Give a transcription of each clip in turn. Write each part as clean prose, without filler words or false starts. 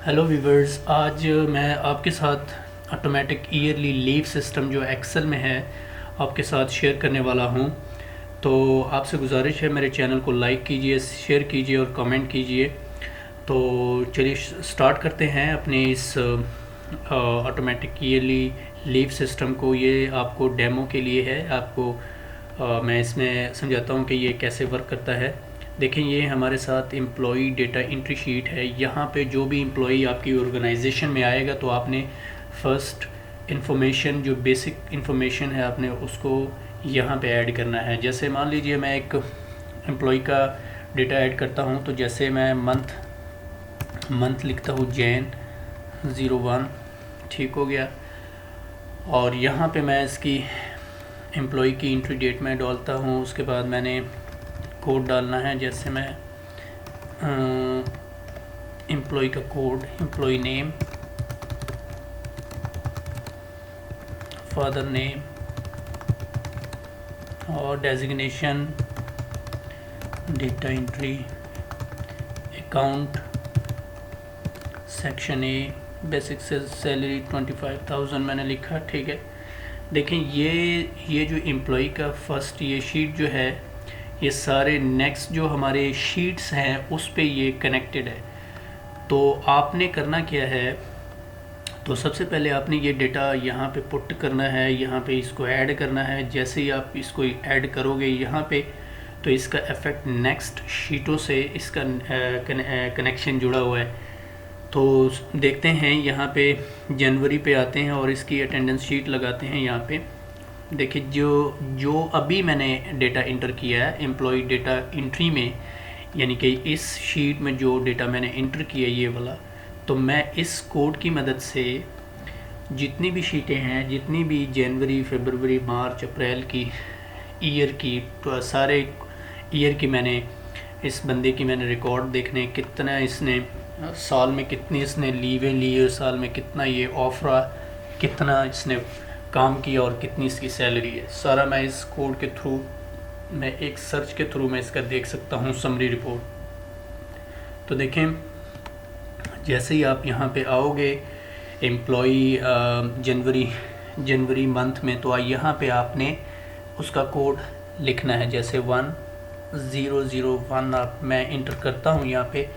Hello viewers, आज मैं आपके साथ ऑटोमेटिक ईयरली लीव सिस्टम जो एक्सेल में है आपके साथ शेयर करने वाला हूं। तो आपसे गुजारिश है मेरे चैनल को लाइक कीजिए, शेयर कीजिए और कमेंट कीजिए। तो चलिए स्टार्ट करते हैं अपने इस ऑटोमेटिक ईयरली लीव सिस्टम को। ये आपको डेमो के लिए है, आपको मैं इसमें समझाता हूँ कि ये कैसे वर्क करता है। देखें, ये हमारे साथ एम्प्लॉई डेटा एंट्री शीट है। यहाँ पे जो भी एम्प्लॉई आपकी ऑर्गेनाइजेशन में आएगा तो आपने फर्स्ट इंफॉर्मेशन, जो बेसिक इंफॉर्मेशन है, आपने उसको यहाँ पे ऐड करना है। जैसे मान लीजिए मैं एक एम्प्लॉई का डेटा ऐड करता हूँ, तो जैसे मैं मंथ लिखता हूँ जैन 01, ठीक हो गया। और यहाँ पे मैं इसकी एम्प्लॉई की एंट्री डेट में डालता हूँ। उसके बाद मैंने कोड डालना है, जैसे मैं एम्प्लॉई का कोड, एम्प्लॉई नेम, फादर नेम और designation, data entry, account, section A, basic salary 25,000 मैंने लिखा, ठीक है। देखें, ये जो एम्प्लॉई का फर्स्ट ये शीट जो है, ये सारे नेक्स्ट जो हमारे शीट्स हैं उस पे ये कनेक्टेड है। तो आपने करना क्या है, तो सबसे पहले आपने ये डेटा यहाँ पे पुट करना है, यहाँ पे इसको ऐड करना है। जैसे ही आप इसको ऐड करोगे यहाँ पे, तो इसका इफ़ेक्ट नेक्स्ट शीटों से इसका कनेक्शन जुड़ा हुआ है। तो देखते हैं, यहाँ पे जनवरी पे आते हैं और इसकी अटेंडेंस शीट लगाते हैं। यहाँ पे देखिए, जो अभी मैंने डेटा इंटर किया है एम्प्लॉय डेटा एंट्री में, यानी कि इस शीट में जो डेटा मैंने इंटर किया है ये वाला, तो मैं इस कोड की मदद से जितनी भी शीटें हैं, जितनी भी जनवरी, फरवरी, मार्च, अप्रैल की ईयर की, तो सारे ईयर की मैंने इस बंदे की मैंने रिकॉर्ड देखने, कितना इसने साल में कितनी इसने लीवें ली, साल में कितना ये ऑफ रहा, कितना इसने काम किया और कितनी इसकी सैलरी है, सारा मैं इस कोड के थ्रू, मैं एक सर्च के थ्रू मैं इसका देख सकता हूँ समरी रिपोर्ट। तो देखें, जैसे ही आप यहाँ पे आओगे एम्प्लॉई जनवरी मंथ में, तो यहाँ पे आपने उसका कोड लिखना है। जैसे 1001 आप मैं इंटर करता हूँ यहाँ पे,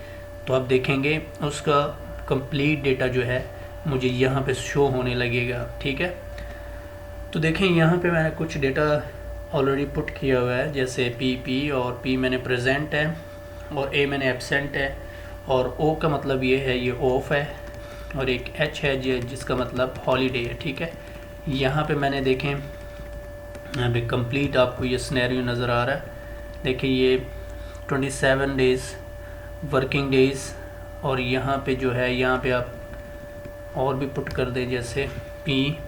तो आप देखेंगे उसका कंप्लीट डेटा जो है मुझे यहाँ पे शो होने लगेगा, ठीक है। तो देखें, यहाँ पे मैंने कुछ डेटा ऑलरेडी पुट किया हुआ है, जैसे पी और पी मैंने प्रेजेंट है और ए मैंने एब्सेंट है, और ओ का मतलब ये है, ये ऑफ है, और एक एच है जिसका मतलब हॉलीडे है, ठीक है। यहाँ पे मैंने देखें, यहाँ पे कंप्लीट आपको ये सिनेरियो नज़र आ रहा है। देखिए, ये 27 डेज़ वर्किंग डेज़, और यहाँ पे जो है, यहाँ पे आप और भी पुट कर दें, जैसे पी,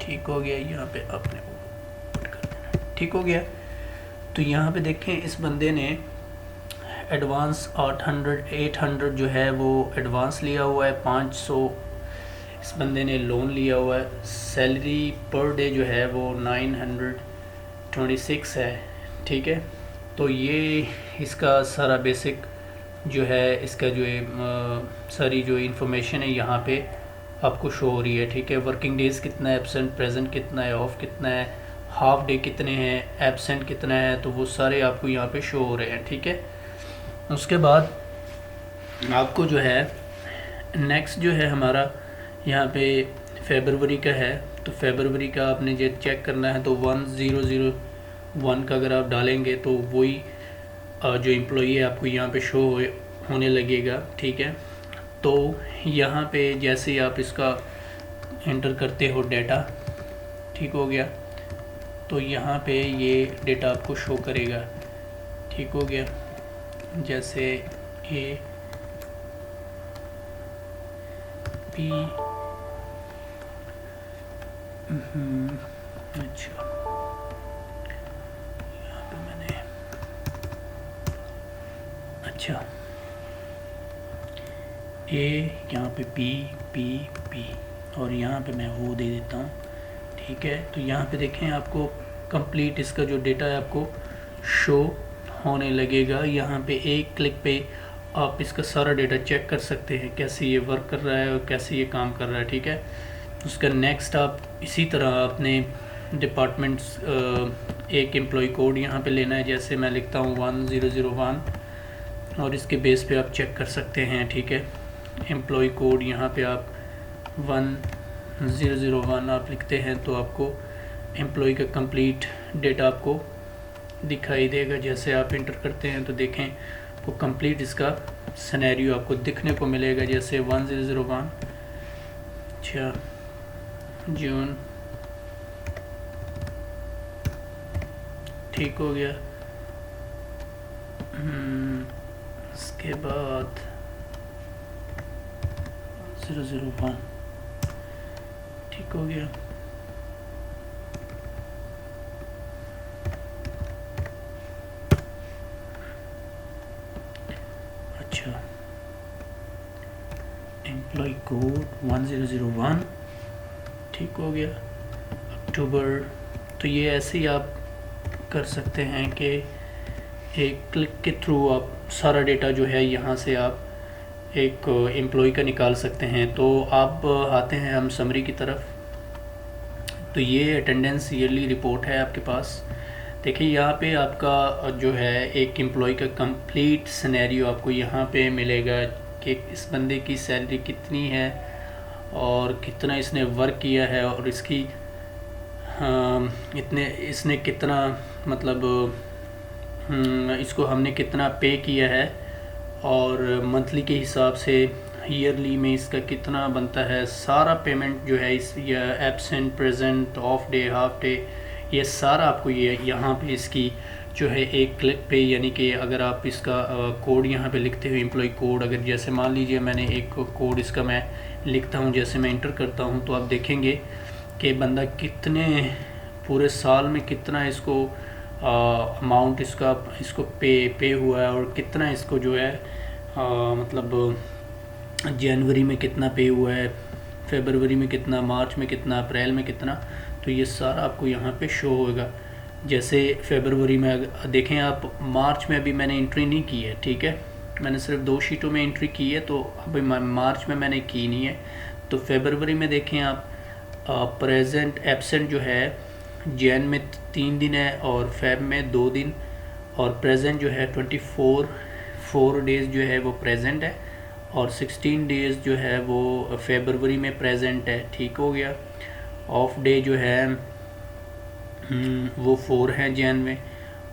ठीक हो गया। यहाँ पे आपने पुट कर देना, ठीक हो गया। तो यहाँ पे देखें, इस बंदे ने एडवांस 800 जो है वो एडवांस लिया हुआ है, 500 इस बंदे ने लोन लिया हुआ है। सैलरी पर डे जो है वो 926 है, ठीक है। तो ये इसका सारा बेसिक जो है, इसका जो सारी जो इन्फॉर्मेशन है यहाँ पे आपको शो हो रही है, ठीक है। वर्किंग डेज़ कितना है, एब्सेंट प्रेजेंट कितना है, ऑफ कितना है, हाफ डे कितने हैं, एब्सेंट कितना है, तो वो सारे आपको यहाँ पे शो हो रहे हैं, ठीक है। उसके बाद आपको जो है नेक्स्ट जो है हमारा यहाँ पे फरवरी का है, तो फरवरी का आपने जो चेक करना है, तो 1001 का अगर आप डालेंगे तो वही जो एम्प्लॉई है आपको यहाँ पे शो होने लगेगा, ठीक है। तो यहाँ पे जैसे ही आप इसका एंटर करते हो डेटा, ठीक हो गया, तो यहाँ पे ये डेटा आपको शो करेगा, ठीक हो गया। जैसे ए पी, अच्छा, यहाँ पे मैंने, अच्छा, ए, यहाँ पे पी पी पी, और यहाँ पे मैं वो दे देता हूँ, ठीक है। तो यहाँ पे देखें, आपको कंप्लीट इसका जो डेटा है आपको शो होने लगेगा। यहाँ पे एक क्लिक पे आप इसका सारा डेटा चेक कर सकते हैं, कैसे ये वर्क कर रहा है और कैसे ये काम कर रहा है। ठीक है, उसका नेक्स्ट आप इसी तरह अपने डिपार्टमेंट्स एक एम्प्लॉय कोड यहाँ पे लेना है। जैसे मैं लिखता हूँ 1001 और इसके बेस पे आप चेक कर सकते हैं। ठीक है, एम्प्लॉय कोड यहाँ पे आप 1001 आप लिखते हैं तो आपको एम्प्लॉय का कंप्लीट डेटा आपको दिखाई देगा। जैसे आप इंटर करते हैं तो देखें वो कंप्लीट इसका सिनेरियो आपको दिखने को मिलेगा। जैसे 1001 अच्छा जून, ठीक हो गया। इसके बाद 001 ठीक हो गया। अच्छा, एम्प्लॉय कोड 1001 ठीक हो गया। अक्टूबर, तो ये ऐसे ही आप कर सकते हैं कि एक क्लिक के थ्रू आप सारा डेटा जो है यहाँ से आप एक एम्प्लॉय का निकाल सकते हैं। तो आप आते हैं हम समरी की तरफ। तो ये अटेंडेंस ईयरली रिपोर्ट है आपके पास। देखिए यहाँ पे आपका जो है एक एम्प्लॉय का कंप्लीट सिनेरियो आपको यहाँ पे मिलेगा कि इस बंदे की सैलरी कितनी है और कितना इसने वर्क किया है और इसकी इसने कितना मतलब इसको हमने कितना पे किया है और मंथली के हिसाब से ईयरली में इसका कितना बनता है। सारा पेमेंट जो है इस absent, present, of day, half day, ये सारा आपको ये यहाँ पे इसकी जो है एक क्लिक पे, यानी कि अगर आप इसका कोड यहाँ पे लिखते हो एम्प्लॉय कोड, अगर जैसे मान लीजिए मैंने एक कोड इसका मैं लिखता हूँ, जैसे मैं इंटर करता हूँ तो आप देखेंगे कि बंदा कितने पूरे साल में कितना इसको अमाउंट इसको पे हुआ है और कितना इसको जो है मतलब जनवरी में कितना पे हुआ है, फरवरी में कितना, मार्च में कितना, अप्रैल में कितना। तो ये सारा आपको यहाँ पे शो होगा। जैसे फरवरी में देखें आप, मार्च में अभी मैंने एंट्री नहीं की है। ठीक है, मैंने सिर्फ 2 शीटों में एंट्री की है, तो अभी मार्च में मैंने की नहीं है। तो फरवरी में देखें आप प्रेजेंट एब्सेंट जो है जैन में 3 दिन है और फेब में 2 दिन, और प्रेजेंट जो है 4 डेज़ जो है वो प्रेजेंट है और 16 डेज़ जो है वो फरवरी में प्रेजेंट है। ठीक हो गया। ऑफ डे जो है वो 4 हैं जैन में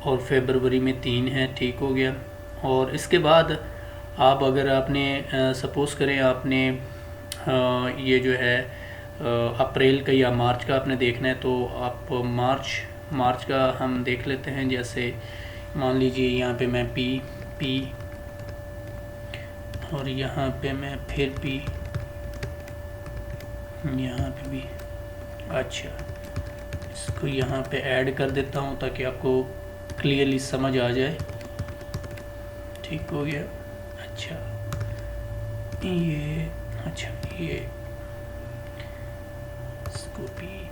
और फरवरी में 3 है। ठीक हो गया। और इसके बाद आप अगर आपने सपोज़ करें आपने ये जो है अप्रैल का या मार्च का आपने देखना है, तो आप मार्च का हम देख लेते हैं। जैसे मान लीजिए यहाँ पे मैं पी और यहाँ पे मैं फिर पी, यहाँ पे भी। अच्छा, इसको यहाँ पे ऐड कर देता हूँ ताकि आपको क्लियरली समझ आ जाए। ठीक हो गया। अच्छा ये इसको भी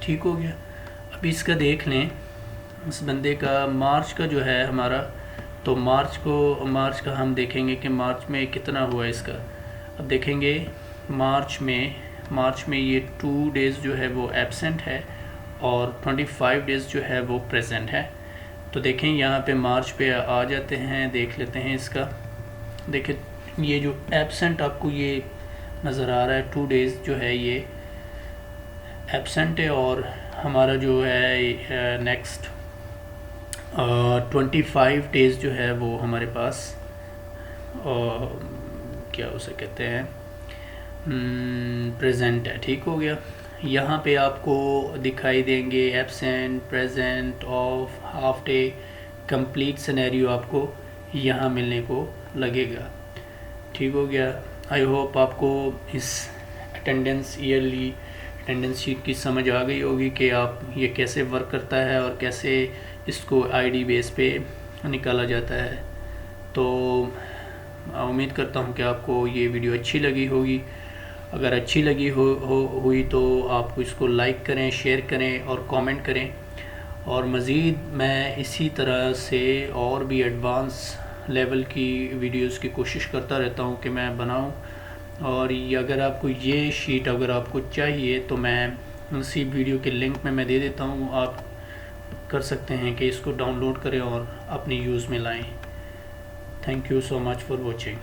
ठीक हो गया। अब इसका देख लें, इस बंदे का मार्च का जो है हमारा, तो मार्च का हम देखेंगे कि मार्च में कितना हुआ इसका। अब देखेंगे मार्च में ये 2 डेज़ जो है वो एब्सेंट है और 25 डेज़ जो है वो प्रेजेंट है। तो देखें यहाँ पे मार्च पे आ जाते हैं, देख लेते हैं इसका। देखें ये जो एब्सेंट आपको ये नज़र आ रहा है, 2 डेज़ जो है ये एब्सेंट है और हमारा जो है नेक्स्ट 25 डेज़ जो है वो हमारे पास क्या उसे कहते हैं प्रेजेंट है। ठीक हो गया। यहाँ पे आपको दिखाई देंगे absent, present, of, half day, complete scenario आपको यहाँ मिलने को लगेगा। ठीक हो गया। आई होप आपको इस ईयरली अटेंडेंस शीट की समझ आ गई होगी कि आप ये कैसे वर्क करता है और कैसे इसको आईडी बेस पे निकाला जाता है। तो उम्मीद करता हूँ कि आपको ये वीडियो अच्छी लगी होगी। अगर अच्छी लगी हुई तो आप इसको लाइक करें, शेयर करें और कमेंट करें। और मज़ीद मैं इसी तरह से और भी एडवांस लेवल की वीडियोस की कोशिश करता रहता हूँ कि मैं बनाऊँ। और ये अगर आपको ये शीट अगर आपको चाहिए तो मैं उसी वीडियो के लिंक में मैं दे देता हूँ, आप कर सकते हैं कि इसको डाउनलोड करें और अपनी यूज़ में लाएं। Thank you so much for watching.